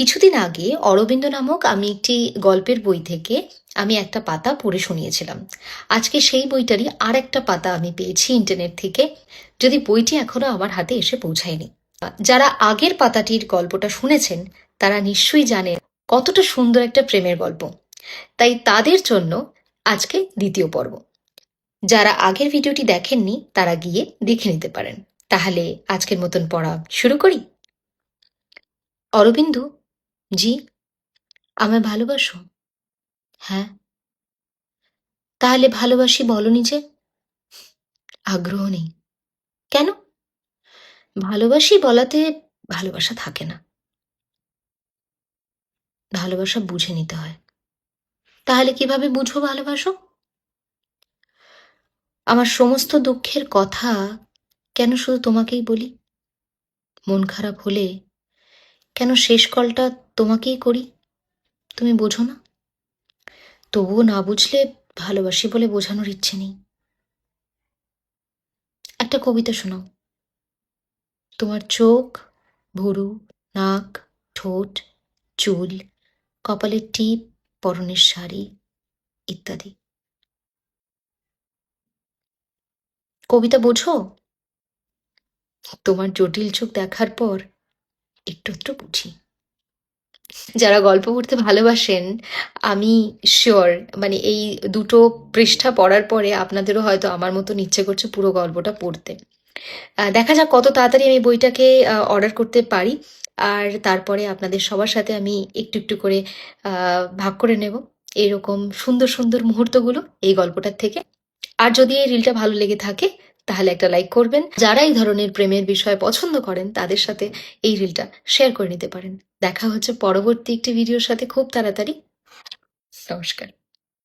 কিছুদিন আগে অরবিন্দ নামক আমি একটি গল্পের বই থেকে আমি একটা পাতা পড়ে শুনিয়েছিলাম। আজকে সেই বইটারই আর একটা পাতা আমি পেয়েছি ইন্টারনেট থেকে, যদি বইটি এখনো আমার হাতে এসে পৌঁছায়নি। যারা আগের পাতাটির গল্পটা শুনেছেন তারা নিশ্চয়ই জানেন কতটা সুন্দর একটা প্রেমের গল্প। তাই তাদের জন্য আজকে দ্বিতীয় পর্ব। যারা আগের ভিডিওটি দেখেননি তারা গিয়ে দেখে নিতে পারেন। তাহলে আজকের মতন পড়া শুরু করি। অরবিন্দু, জি, আমায় ভালোবাসো? হ্যাঁ। তাহলে ভালোবাসি বলনি যে? আগ্রহ নেই। কেন? ভালোবাসি বলাতে ভালোবাসা থাকে না। ভালোবাসা বুঝে নিতে হয়। তাহলে কিভাবে বুঝবো ভালোবাসো? আমার সমস্ত দুঃখের কথা কেন শুধু তোমাকেই বলি? মন খারাপ হলে কেন শেষ কলটা তোমাকেই করি? তুমি বোঝো না? তবুও না বুঝলে ভালোবাসি বলে বোঝানোর ইচ্ছে নেই। একটা কবিতা শোনাও। তোমার চোখ, ভুরু, নাক, ঠোঁট, চুল, কপালের টিপ, পরনের শাড়ি ইত্যাদি। কবিতা বোঝো? তোমার জটিল চোখ দেখার পর একটু একটু বুঝি। যারা গল্প পড়তে ভালোবাসেন, আমি শিওর মানে এই দুটো পৃষ্ঠা পড়ার পরে আপনাদেরও হয়তো আমার মতন ইচ্ছে করছে পুরো গল্পটা পড়তে। দেখা যাক কত তাড়াতাড়ি আমি বইটাকে অর্ডার করতে পারি। আর তারপরে আপনাদের সবার সাথে আমি একটু একটু করে ভাগ করে নেব এরকম সুন্দর সুন্দর মুহূর্তগুলো এই গল্পটার থেকে। আর যদি এই রিলটা ভালো লেগে থাকে তাহলে একটা লাইক করবেন। যারা এই ধরনের প্রেমের বিষয় পছন্দ করেন তাদের সাথে এই রিলটা শেয়ার করে নিতে পারেন। দেখা হচ্ছে পরবর্তী একটি ভিডিওর সাথে খুব তাড়াতাড়ি। নমস্কার।